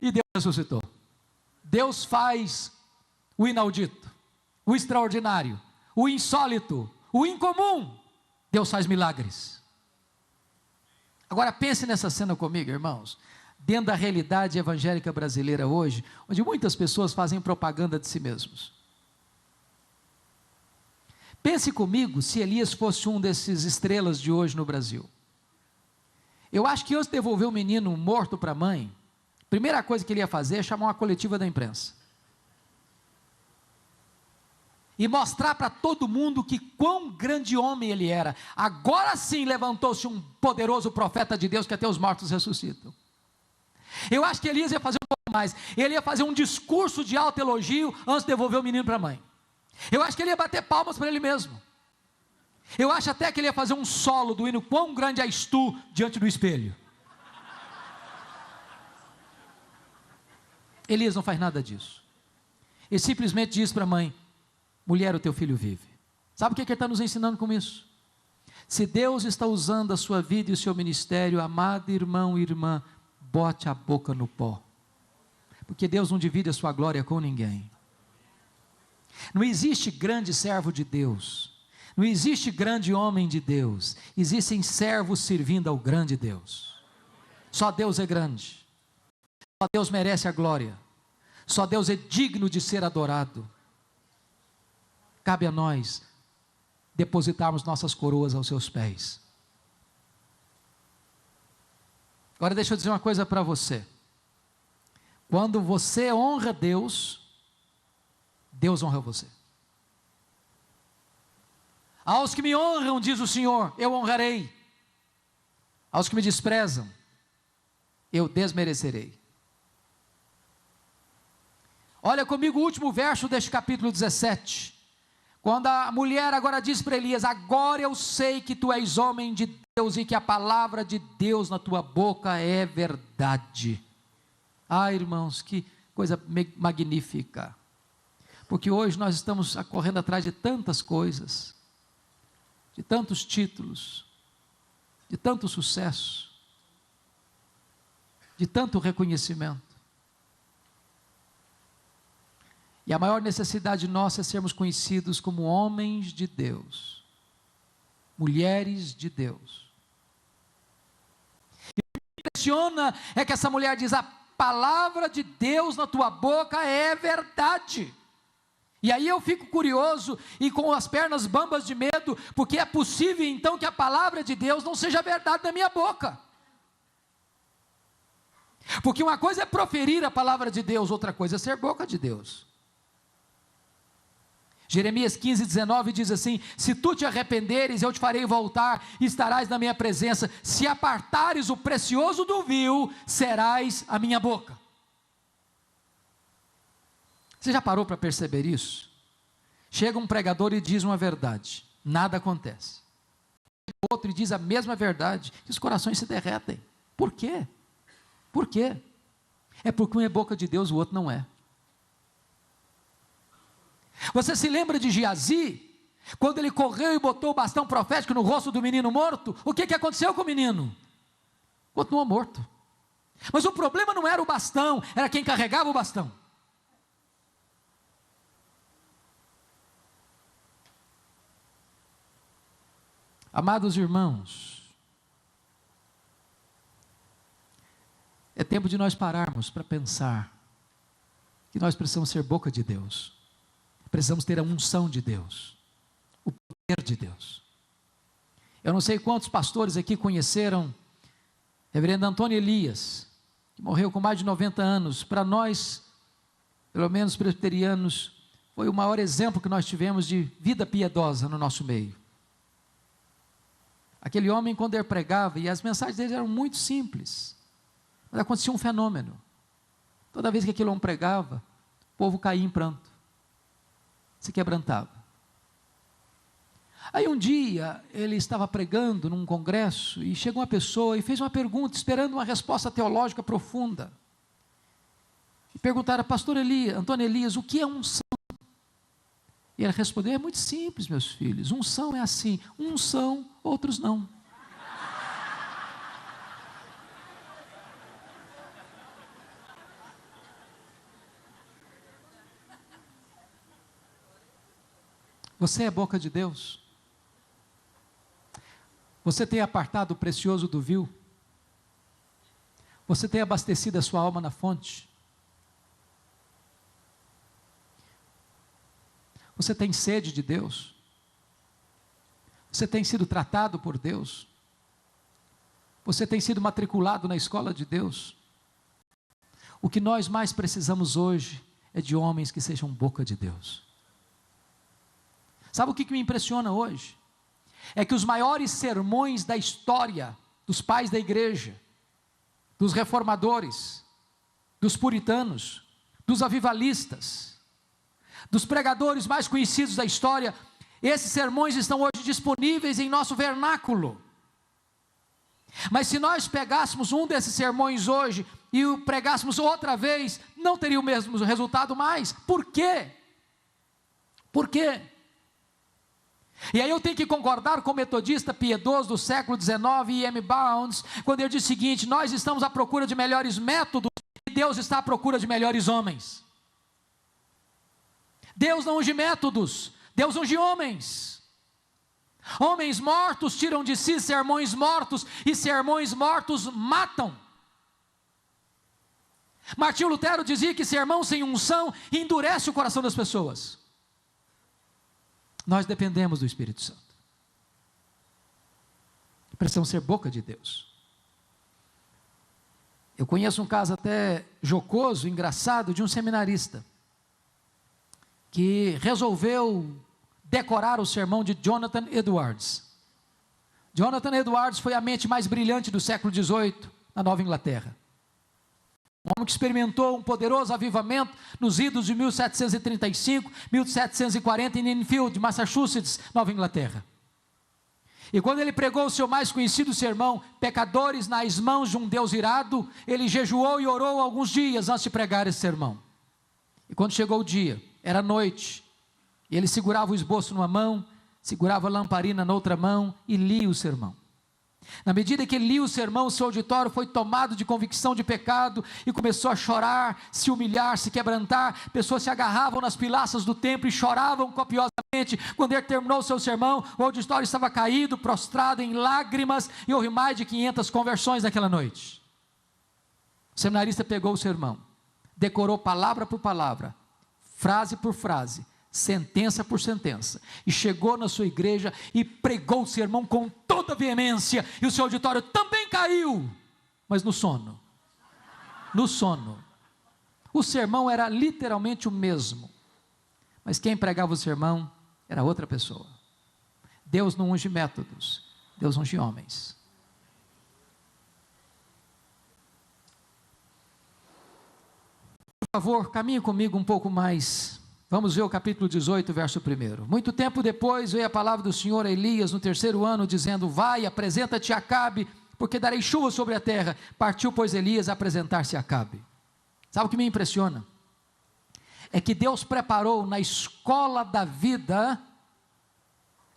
Speaker 1: e Deus ressuscitou. Deus faz o inaudito, o extraordinário, o insólito, o incomum. Deus faz milagres. Agora pense nessa cena comigo, irmãos, dentro da realidade evangélica brasileira hoje, onde muitas pessoas fazem propaganda de si mesmos. Pense comigo se Elias fosse um desses estrelas de hoje no Brasil. Eu acho que antes de devolver o menino morto para a mãe, a primeira coisa que ele ia fazer é chamar uma coletiva da imprensa. E mostrar para todo mundo que quão grande homem ele era. Agora sim levantou-se um poderoso profeta de Deus que até os mortos ressuscitam. Eu acho que Elias ia fazer um pouco mais. Ele ia fazer um discurso de alto elogio antes de devolver o menino para a mãe. Eu acho que ele ia bater palmas para ele mesmo. Eu acho até que ele ia fazer um solo do hino Quão Grande És Tu diante do espelho. Elias não faz nada disso. Ele simplesmente diz para a mãe, mulher, o teu filho vive. Sabe o que ele está nos ensinando com isso? Se Deus está usando a sua vida e o seu ministério, amado irmão e irmã, bote a boca no pó. Porque Deus não divide a sua glória com ninguém. Não existe grande servo de Deus, não existe grande homem de Deus, existem servos servindo ao grande Deus. Só Deus é grande, só Deus merece a glória, só Deus é digno de ser adorado. Cabe a nós depositarmos nossas coroas aos seus pés. Agora deixa eu dizer uma coisa para você. Quando você honra Deus, Deus honra você. Aos que me honram, diz o Senhor, eu honrarei. Aos que me desprezam, eu desmerecerei. Olha comigo o último verso deste capítulo 17. Quando a mulher agora diz para Elias: agora eu sei que tu és homem de Deus e que a palavra de Deus na tua boca é verdade. Ah, irmãos, que coisa magnífica. Porque hoje nós estamos correndo atrás de tantas coisas, de tantos títulos, de tanto sucesso, de tanto reconhecimento. E a maior necessidade nossa é sermos conhecidos como homens de Deus, mulheres de Deus. E o que me impressiona é que essa mulher diz: a palavra de Deus na tua boca é verdade. E aí eu fico curioso e com as pernas bambas de medo, porque é possível então que a palavra de Deus não seja verdade na minha boca. Porque uma coisa é proferir a palavra de Deus, outra coisa é ser boca de Deus. Jeremias 15:19 diz assim: se tu te arrependeres, eu te farei voltar e estarás na minha presença. Se apartares o precioso do vil, serás a minha boca. Você já parou para perceber isso? Chega um pregador e diz uma verdade, nada acontece. Chega outro e diz a mesma verdade, e os corações se derretem. Por quê? Por quê? É porque um é boca de Deus, o outro não é. Você se lembra de Geazi? Quando ele correu e botou o bastão profético no rosto do menino morto, o que aconteceu com o menino? Continuou morto. Mas o problema não era o bastão, era quem carregava o bastão. Amados irmãos, é tempo de nós pararmos para pensar que nós precisamos ser boca de Deus, precisamos ter a unção de Deus, o poder de Deus. Eu não sei quantos pastores aqui conheceram reverendo Antônio Elias, que morreu com mais de 90 anos. Para nós, pelo menos presbiterianos, foi o maior exemplo que nós tivemos de vida piedosa no nosso meio. Aquele homem, quando ele pregava, e as mensagens dele eram muito simples, mas acontecia um fenômeno. Toda vez que aquele homem pregava, o povo caía em pranto, se quebrantava. Aí um dia, ele estava pregando num congresso, e chegou uma pessoa e fez uma pergunta, esperando uma resposta teológica profunda. E perguntaram: pastor Elias, Antônio Elias, o que é unção? E ele respondeu: é muito simples, meus filhos, unção é assim, uns são, outros não. Você é boca de Deus? Você tem apartado o precioso do vil? Você tem abastecido a sua alma na fonte? Você tem sede de Deus? Você tem sido tratado por Deus? Você tem sido matriculado na escola de Deus? O que nós mais precisamos hoje é de homens que sejam boca de Deus. Sabe o que me impressiona hoje? É que os maiores sermões da história dos pais da igreja, dos reformadores, dos puritanos, dos avivalistas, dos pregadores mais conhecidos da história, esses sermões estão hoje disponíveis em nosso vernáculo. Mas se nós pegássemos um desses sermões hoje e o pregássemos outra vez, não teria o mesmo resultado mais. Por quê? Por quê? E aí eu tenho que concordar com o metodista piedoso do século XIX, E.M. Bounds, quando ele diz o seguinte: nós estamos à procura de melhores métodos e Deus está à procura de melhores homens. Deus não unge métodos, Deus unge homens. Homens mortos tiram de si sermões mortos, e sermões mortos matam. Martinho Lutero dizia que sermão sem unção endurece o coração das pessoas. Nós dependemos do Espírito Santo. Precisamos ser boca de Deus. Eu conheço um caso até jocoso, engraçado, de um seminarista que resolveu decorar o sermão de Jonathan Edwards. Jonathan Edwards foi a mente mais brilhante do século XVIII na Nova Inglaterra. Um homem que experimentou um poderoso avivamento nos idos de 1735, 1740 em Enfield, Massachusetts, Nova Inglaterra. E quando ele pregou o seu mais conhecido sermão, Pecadores nas mãos de um Deus irado, ele jejuou e orou alguns dias antes de pregar esse sermão. E quando chegou o dia, era noite, e ele segurava o esboço numa mão, segurava a lamparina na outra mão e lia o sermão. Na medida que ele lia o sermão, o seu auditório foi tomado de convicção de pecado e começou a chorar, se humilhar, se quebrantar. Pessoas se agarravam nas pilastras do templo e choravam copiosamente. Quando ele terminou o seu sermão, o auditório estava caído, prostrado em lágrimas, e houve mais de 500 conversões naquela noite. O seminarista pegou o sermão, decorou palavra por palavra, frase por frase, sentença por sentença, e chegou na sua igreja e pregou o sermão com toda veemência, e o seu auditório também caiu, mas no sono. O sermão era literalmente o mesmo, mas quem pregava o sermão era outra pessoa. Deus não unge métodos, Deus unge homens. Por favor, caminhe comigo um pouco mais. Vamos ver o capítulo 18, verso 1. Muito tempo depois veio a palavra do Senhor a Elias no 3º ano, dizendo: vai, apresenta-te a Acabe, porque darei chuva sobre a terra. Partiu, pois, Elias a apresentar-se a Acabe. Sabe o que me impressiona? É que Deus preparou na escola da vida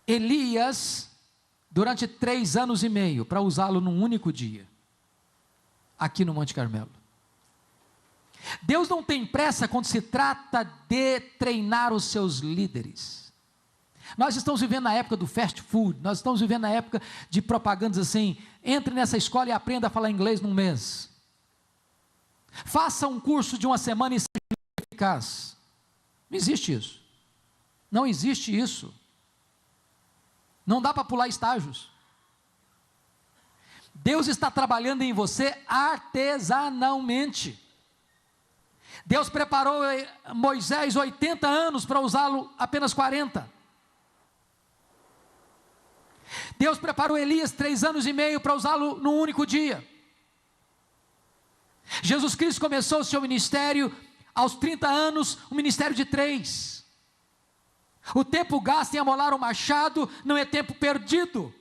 Speaker 1: Elias durante 3 anos e meio, para usá-lo num único dia, aqui no Monte Carmelo. Deus não tem pressa quando se trata de treinar os seus líderes. Nós estamos vivendo na época do fast food, nós estamos vivendo na época de propagandas assim: entre nessa escola e aprenda a falar inglês num mês. Faça um curso de 1 semana e seja eficaz. Não existe isso. Não existe isso. Não dá para pular estágios. Deus está trabalhando em você artesanalmente. Deus preparou Moisés 80 anos para usá-lo apenas 40. Deus preparou Elias 3 anos e meio para usá-lo num único dia. Jesus Cristo começou o seu ministério aos 30 anos, um ministério de 3. O tempo gasto em amolar o machado não é tempo perdido.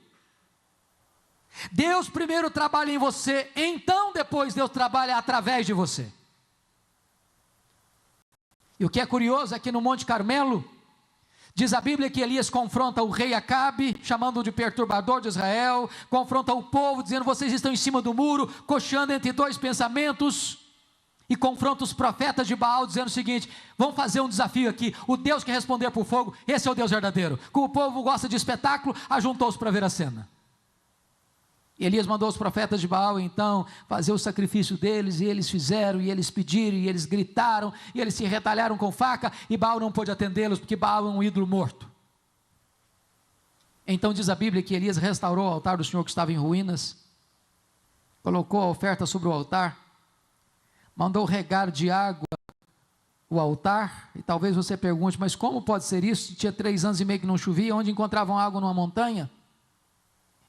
Speaker 1: Deus primeiro trabalha em você, então depois Deus trabalha através de você. E o que é curioso é que no Monte Carmelo, diz a Bíblia que Elias confronta o rei Acabe, chamando-o de perturbador de Israel, confronta o povo, dizendo: vocês estão em cima do muro, cocheando entre 2 pensamentos, e confronta os profetas de Baal, dizendo o seguinte: vamos fazer um desafio aqui, o Deus que responder por fogo, esse é o Deus verdadeiro. Como o povo gosta de espetáculo, ajuntou-se para ver a cena. E Elias mandou os profetas de Baal então fazer o sacrifício deles, e eles fizeram, e eles pediram, e eles gritaram, e eles se retalharam com faca, e Baal não pôde atendê-los, porque Baal é um ídolo morto. Então diz a Bíblia que Elias restaurou o altar do Senhor que estava em ruínas, colocou a oferta sobre o altar, mandou regar de água o altar, e talvez você pergunte: mas como pode ser isso? Tinha 3 anos e meio que não chovia, onde encontravam água numa montanha?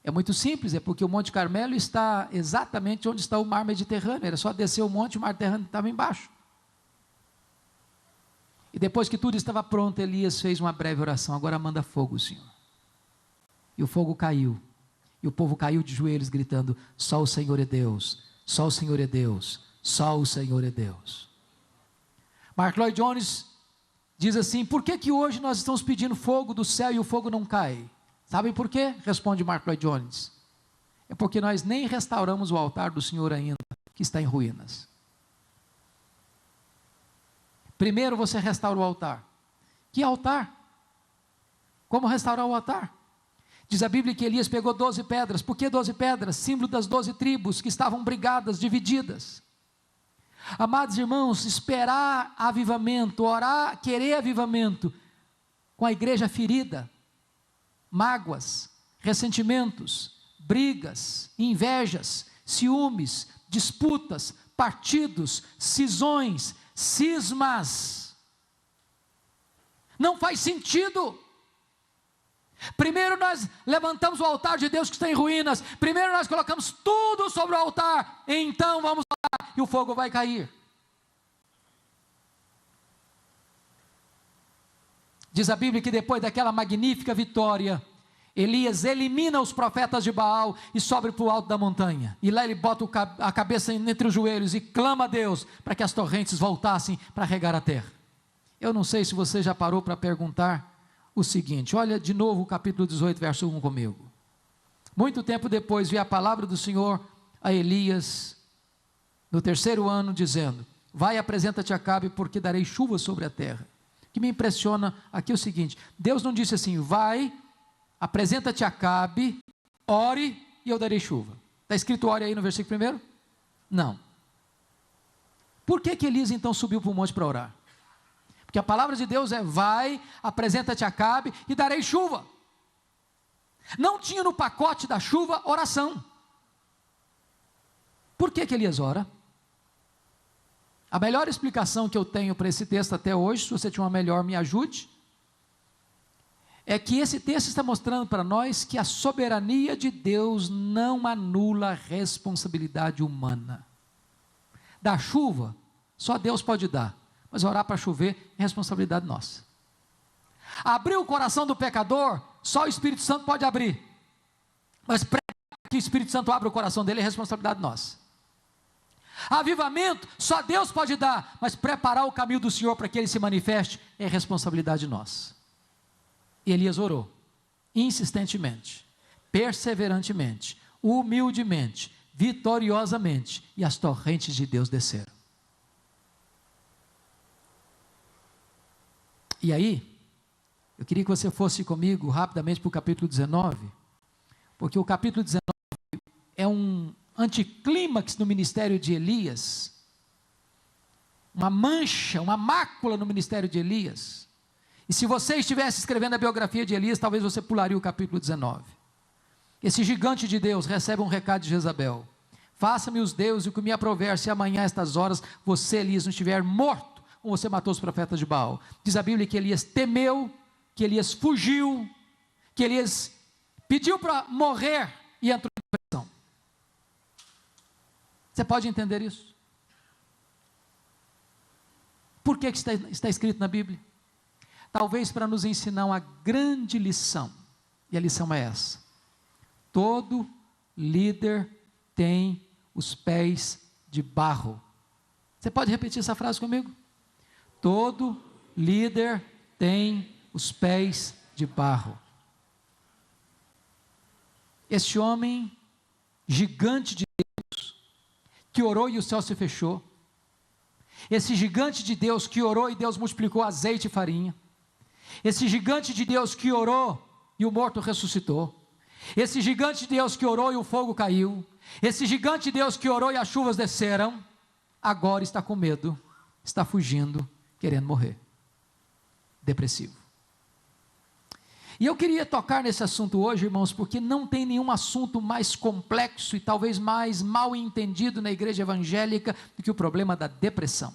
Speaker 1: É muito simples, é porque o Monte Carmelo está exatamente onde está o mar Mediterrâneo. Era só descer o monte, o mar Mediterrâneo estava embaixo. E depois que tudo estava pronto, Elias fez uma breve oração: agora manda fogo, Senhor. E o fogo caiu, e o povo caiu de joelhos gritando: só o Senhor é Deus, só o Senhor é Deus, só o Senhor é Deus. Mark Lloyd Jones diz assim: por que hoje nós estamos pedindo fogo do céu e o fogo não cai? Sabem por quê? Responde Mark Lloyd Jones: é porque nós nem restauramos o altar do Senhor ainda, que está em ruínas. Primeiro você restaura o altar, Que altar? Como restaurar o altar? Diz a Bíblia que Elias pegou 12 pedras. Por que 12 pedras? Símbolo das 12 tribos que estavam brigadas, divididas. Amados irmãos, esperar avivamento, orar, querer avivamento, com a igreja ferida, mágoas, ressentimentos, brigas, invejas, ciúmes, disputas, partidos, cisões, cismas. Não faz sentido. Primeiro nós levantamos o altar de Deus que está em ruínas. Primeiro nós colocamos tudo sobre o altar. Então vamos orar e o fogo vai cair. Diz a Bíblia que depois daquela magnífica vitória, Elias elimina os profetas de Baal e sobe para o alto da montanha. E lá ele bota a cabeça entre os joelhos e clama a Deus para que as torrentes voltassem para regar a terra. Eu não sei se você já parou para perguntar o seguinte, olha de novo o capítulo 18, verso 1 comigo. Muito tempo depois veio a palavra do Senhor a Elias, no 3º ano, dizendo: vai, apresenta-te a Acabe, porque darei chuva sobre a terra. O que me impressiona aqui é o seguinte, Deus não disse assim, vai, apresenta-te a Acabe, ore e eu darei chuva. Está escrito ore aí no versículo 1? Não. Por que Elias então subiu para o monte para orar? Porque a palavra de Deus é, vai, apresenta-te a Acabe e darei chuva. Não tinha no pacote da chuva oração. Por que Elias ora? A melhor explicação que eu tenho para esse texto até hoje, se você tiver uma melhor, me ajude, é que esse texto está mostrando para nós que a soberania de Deus não anula a responsabilidade humana. Da chuva, só Deus pode dar, mas orar para chover é responsabilidade nossa. Abrir o coração do pecador, só o Espírito Santo pode abrir, mas para que o Espírito Santo abra o coração dele é responsabilidade nossa. Avivamento, só Deus pode dar, mas preparar o caminho do Senhor para que Ele se manifeste, é responsabilidade nossa. E Elias orou, insistentemente, perseverantemente, humildemente, vitoriosamente, e as torrentes de Deus desceram. E aí, eu queria que você fosse comigo rapidamente para o capítulo 19, porque o capítulo 19 é um anticlímax no ministério de Elias, uma mancha, uma mácula no ministério de Elias. E se você estivesse escrevendo a biografia de Elias, talvez você pularia o capítulo 19. Esse gigante de Deus recebe um recado de Jezabel: faça-me os deuses o que me aprover, se amanhã a estas horas você, Elias, não estiver morto, como você matou os profetas de Baal. Diz a Bíblia que Elias temeu, que Elias fugiu, que Elias pediu para morrer e entrou em depressão. Você pode entender isso? Por que está escrito na Bíblia? Talvez para nos ensinar uma grande lição, e a lição é essa: todo líder tem os pés de barro. Você pode repetir essa frase comigo? Todo líder tem os pés de barro. Este homem, gigante de Deus, que orou e o céu se fechou, esse gigante de Deus que orou e Deus multiplicou azeite e farinha, esse gigante de Deus que orou e o morto ressuscitou, esse gigante de Deus que orou e o fogo caiu, esse gigante de Deus que orou e as chuvas desceram, agora está com medo, está fugindo, querendo morrer, depressivo. E eu queria tocar nesse assunto hoje, irmãos, porque não tem nenhum assunto mais complexo e talvez mais mal entendido na igreja evangélica do que o problema da depressão.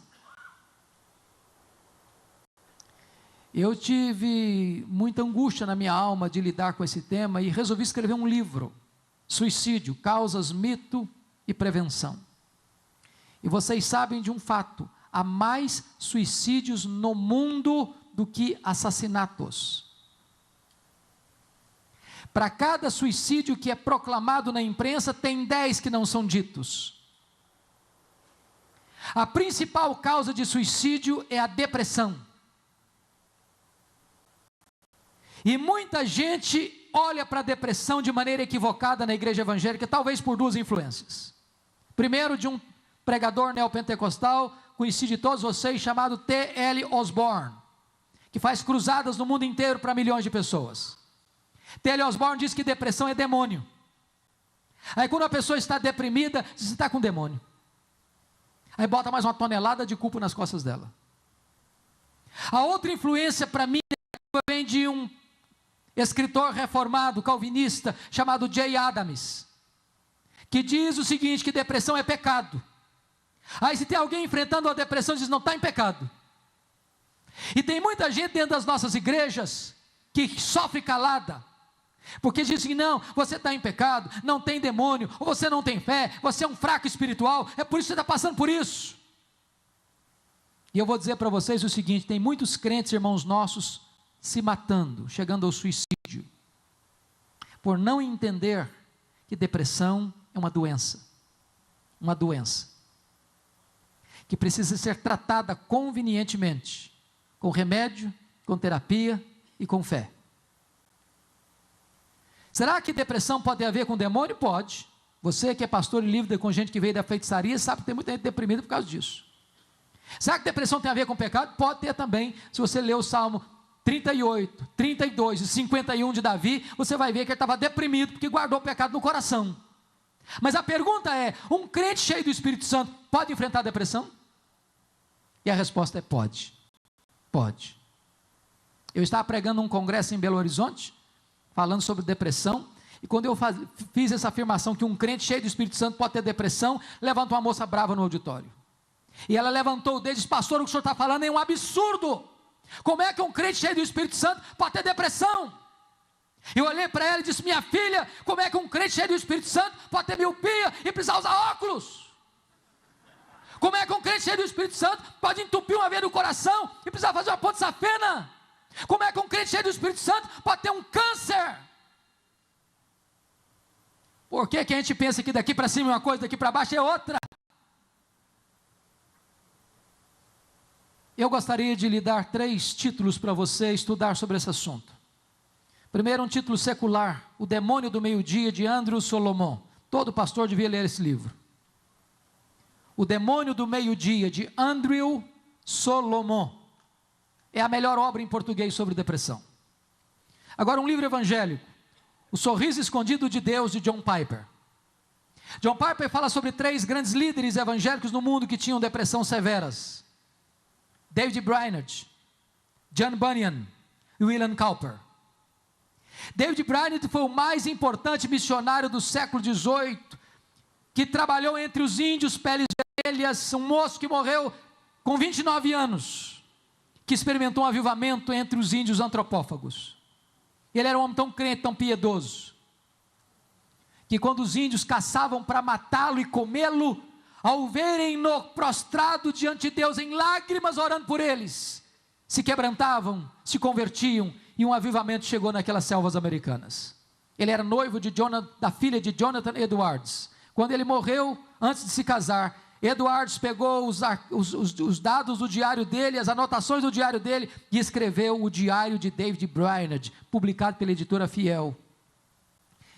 Speaker 1: Eu tive muita angústia na minha alma de lidar com esse tema e resolvi escrever um livro, Suicídio, Causas, Mito e Prevenção. E vocês sabem de um fato: há mais suicídios no mundo do que assassinatos. Para cada suicídio que é proclamado na imprensa, tem 10 que não são ditos. A principal causa de suicídio é a depressão. E muita gente olha para a depressão de maneira equivocada na igreja evangélica, talvez por duas influências. Primeiro, de um pregador neopentecostal, conhecido de todos vocês, chamado T.L. Osborne, que faz cruzadas no mundo inteiro para milhões de pessoas. T.L. Osborne diz que depressão é demônio. Aí quando a pessoa está deprimida, diz: você está com demônio. Aí bota mais uma tonelada de culpa nas costas dela. A outra influência para mim vem de um escritor reformado, calvinista, chamado Jay Adams, que diz o seguinte, que depressão é pecado. Aí se tem alguém enfrentando a depressão, diz: não está em pecado. E tem muita gente dentro das nossas igrejas que sofre calada, porque diz que não, você está em pecado, não tem demônio, ou você não tem fé, você é um fraco espiritual, é por isso que você está passando por isso. E eu vou dizer para vocês o seguinte: tem muitos crentes, irmãos nossos, se matando, chegando ao suicídio, por não entender que depressão é uma doença, que precisa ser tratada convenientemente, com remédio, com terapia e com fé. Será que depressão pode ter a ver com demônio? Pode. Você que é pastor e lida com gente que veio da feitiçaria, sabe que tem muita gente deprimida por causa disso. Será que depressão tem a ver com pecado? Pode ter também. Se você ler o Salmo 38, 32 e 51 de Davi, você vai ver que ele estava deprimido porque guardou o pecado no coração. Mas a pergunta é: um crente cheio do Espírito Santo pode enfrentar a depressão? E a resposta é: pode. Pode. Eu estava pregando num congresso em Belo Horizonte, falando sobre depressão, e quando eu fiz essa afirmação que um crente cheio do Espírito Santo pode ter depressão, levantou uma moça brava no auditório. E ela levantou o dedo e disse: pastor, o que o senhor está falando é um absurdo. Como é que um crente cheio do Espírito Santo pode ter depressão? Eu olhei para ela e disse: minha filha, como é que um crente cheio do Espírito Santo pode ter miopia e precisar usar óculos? Como é que um crente cheio do Espírito Santo pode entupir uma veia do coração e precisar fazer uma ponte safena? Como é que um crente cheio do Espírito Santo pode ter um câncer? Por que que a gente pensa que daqui para cima é uma coisa, daqui para baixo é outra? Eu gostaria de lhe dar 3 títulos para você estudar sobre esse assunto. Primeiro, um título secular: O Demônio do Meio-Dia, de Andrew Solomon. Todo pastor devia ler esse livro. O Demônio do Meio-Dia, de Andrew Solomon. É a melhor obra em português sobre depressão. Agora, um livro evangélico: O Sorriso Escondido de Deus, de John Piper. John Piper fala sobre 3 grandes líderes evangélicos no mundo que tinham depressão severas: David Brainerd, John Bunyan e William Cowper. David Brainerd foi o mais importante missionário do século XVIII, que trabalhou entre os índios peles vermelhas, um moço que morreu com 29 anos, que experimentou um avivamento entre os índios antropófagos. Ele era um homem tão crente, tão piedoso, que quando os índios caçavam para matá-lo e comê-lo, ao verem-no prostrado diante de Deus em lágrimas orando por eles, se quebrantavam, se convertiam, e um avivamento chegou naquelas selvas americanas. Ele era noivo da filha de Jonathan Edwards. Quando ele morreu, antes de se casar, Edwards pegou os dados do diário dele, as anotações do diário dele, e escreveu o Diário de David Brainerd, publicado pela editora Fiel.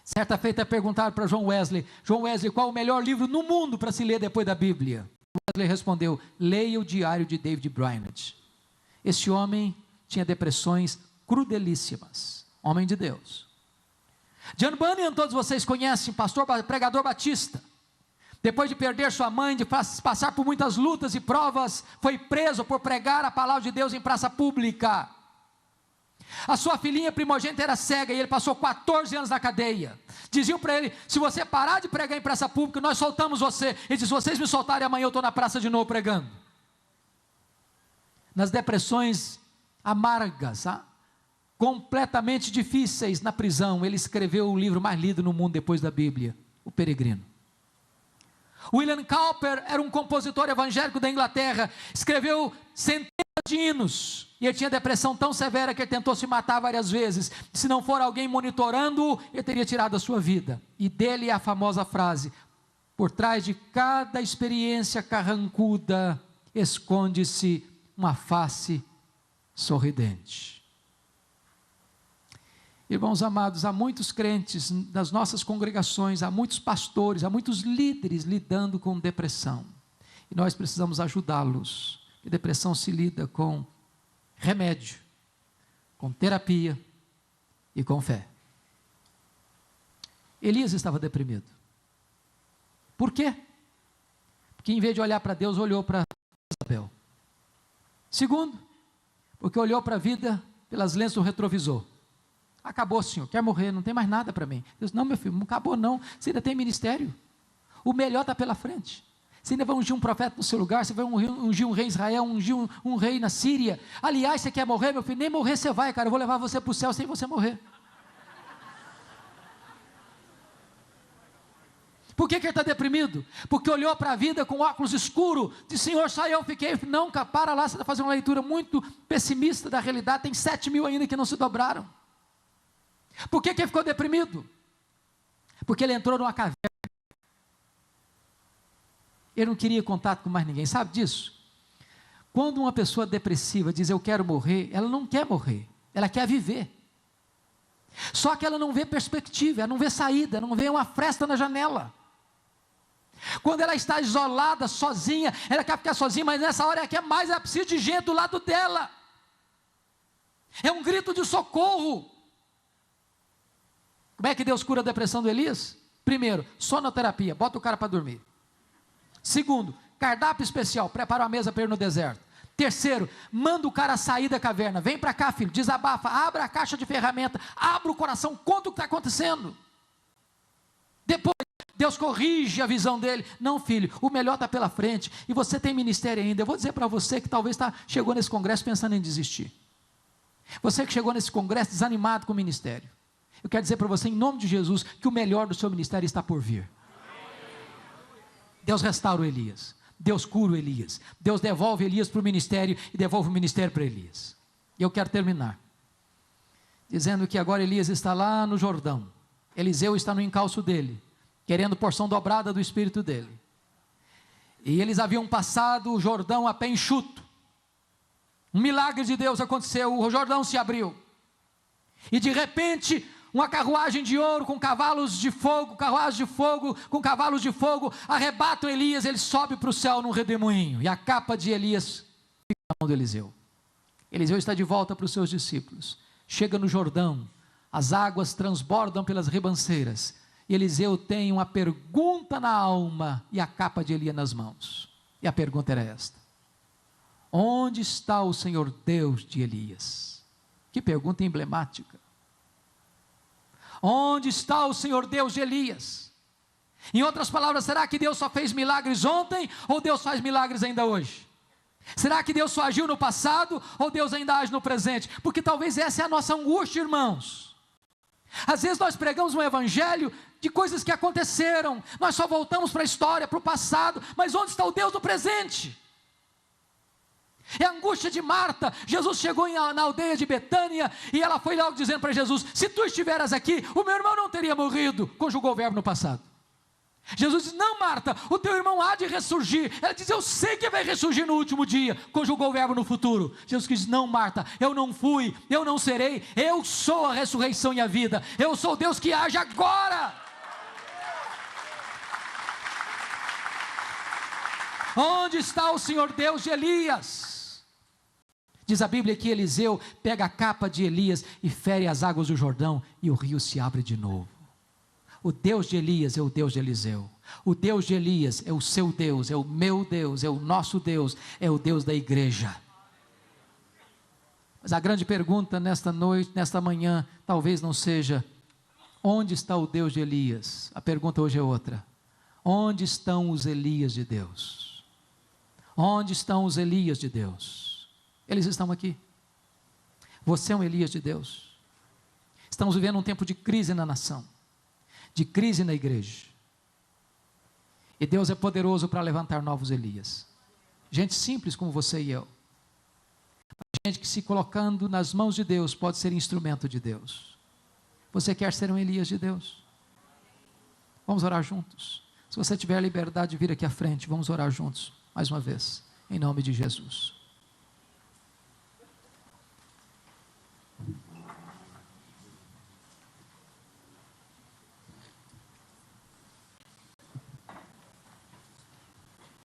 Speaker 1: Certa feita perguntaram para John Wesley: John Wesley, qual o melhor livro no mundo para se ler depois da Bíblia? Wesley respondeu: leia o Diário de David Brainerd. Esse homem tinha depressões crudelíssimas, homem de Deus. John Bunyan, todos vocês conhecem, pastor, pregador batista. Depois de perder sua mãe, de passar por muitas lutas e provas, foi preso por pregar a palavra de Deus em praça pública. A sua filhinha primogênita era cega e ele passou 14 anos na cadeia. Diziam para ele: se você parar de pregar em praça pública, nós soltamos você. Ele disse: se vocês me soltarem, amanhã eu estou na praça de novo pregando. Nas depressões amargas, completamente difíceis na prisão, ele escreveu o livro mais lido no mundo depois da Bíblia, O Peregrino. William Cowper era um compositor evangélico da Inglaterra, escreveu centenas de hinos, e ele tinha depressão tão severa que ele tentou se matar várias vezes. Se não for alguém monitorando-o, ele teria tirado a sua vida. E dele é a famosa frase: por trás de cada experiência carrancuda, esconde-se uma face sorridente. Irmãos amados, há muitos crentes nas nossas congregações, há muitos pastores, há muitos líderes lidando com depressão, e nós precisamos ajudá-los. E depressão se lida com remédio, com terapia e com fé. Elias estava deprimido. Por quê? Porque em vez de olhar para Deus, olhou para Jezabel. Segundo, porque olhou para a vida pelas lentes do retrovisor. Acabou, senhor, quer morrer, não tem mais nada para mim. Deus, não, meu filho, não acabou não, você ainda tem ministério. O melhor está pela frente. Você ainda vai ungir um profeta no seu lugar, você vai ungir um rei em Israel, ungir um rei na Síria. Aliás, você quer morrer, meu filho? Nem morrer você vai, cara, eu vou levar você para o céu sem você morrer. Por que ele está deprimido? Porque olhou para a vida com óculos escuros, disse, Senhor, só eu fiquei. Não, cara, para lá, você está fazendo uma leitura muito pessimista da realidade, tem 7.000 ainda que não se dobraram. Por que ele ficou deprimido? Porque ele entrou numa caverna. Ele não queria contato com mais ninguém, sabe disso? Quando uma pessoa depressiva diz, eu quero morrer, ela não quer morrer, ela quer viver. Só que ela não vê perspectiva, ela não vê saída, não vê uma fresta na janela. Quando ela está isolada, sozinha, ela quer ficar sozinha, mas nessa hora ela quer mais, ela precisa de gente do lado dela. É um grito de socorro. Como é que Deus cura a depressão do Elias? Primeiro, sonoterapia, bota o cara para dormir. Segundo, cardápio especial, prepara uma mesa para ir no deserto. Terceiro, manda o cara sair da caverna, vem para cá filho, desabafa, abra a caixa de ferramenta, abra o coração, conta o que está acontecendo. Depois, Deus corrige a visão dele. Não filho, o melhor está pela frente, e você tem ministério ainda. Eu vou dizer para você que talvez chegou nesse congresso pensando em desistir. Você que chegou nesse congresso desanimado com o ministério. Eu quero dizer para você, em nome de Jesus, que o melhor do seu ministério está por vir. Deus restaura o Elias, Deus cura o Elias, Deus devolve Elias para o ministério e devolve o ministério para Elias. E eu quero terminar dizendo que agora Elias está lá no Jordão, Eliseu está no encalço dele, querendo porção dobrada do espírito dele, e eles haviam passado o Jordão a pé enxuto. Um milagre de Deus aconteceu, o Jordão se abriu, e de repente uma carruagem de ouro com cavalos de fogo, com cavalos de fogo, arrebatam Elias, ele sobe para o céu num redemoinho, e a capa de Elias fica na mão do Eliseu. Eliseu está de volta para os seus discípulos, chega no Jordão, as águas transbordam pelas ribanceiras, e Eliseu tem uma pergunta na alma, e a capa de Elias nas mãos, e a pergunta era esta: onde está o Senhor Deus de Elias? Que pergunta emblemática. Onde está o Senhor Deus de Elias? Em outras palavras, será que Deus só fez milagres ontem, ou Deus faz milagres ainda hoje? Será que Deus só agiu no passado, ou Deus ainda age no presente? Porque talvez essa é a nossa angústia, irmãos. Às vezes nós pregamos um evangelho de coisas que aconteceram, nós só voltamos para a história, para o passado, mas onde está o Deus do presente? É a angústia de Marta. Jesus chegou na aldeia de Betânia, e ela foi logo dizendo para Jesus, se tu estiveras aqui, o meu irmão não teria morrido. Conjugou o verbo no passado. Jesus diz, não Marta, o teu irmão há de ressurgir. Ela diz, eu sei que vai ressurgir no último dia. Conjugou o verbo no futuro. Jesus diz, não Marta, eu não fui, eu não serei, eu sou a ressurreição e a vida, eu sou o Deus que age agora. Onde está o Senhor Deus de Elias? Diz a Bíblia que Eliseu pega a capa de Elias e fere as águas do Jordão, e o rio se abre de novo. O Deus de Elias é o Deus de Eliseu. O Deus de Elias é o seu Deus, é o meu Deus, é o nosso Deus, é o Deus da igreja. Mas a grande pergunta nesta noite, nesta manhã, talvez não seja, onde está o Deus de Elias? A pergunta hoje é outra: onde estão os Elias de Deus? Onde estão os Elias de Deus? Eles estão aqui. Você é um Elias de Deus. Estamos vivendo um tempo de crise na nação, de crise na igreja, e Deus é poderoso para levantar novos Elias, gente simples como você e eu, gente que, se colocando nas mãos de Deus, pode ser instrumento de Deus. Você quer ser um Elias de Deus? Vamos orar juntos. Se você tiver a liberdade de vir aqui à frente, vamos orar juntos mais uma vez, em nome de Jesus.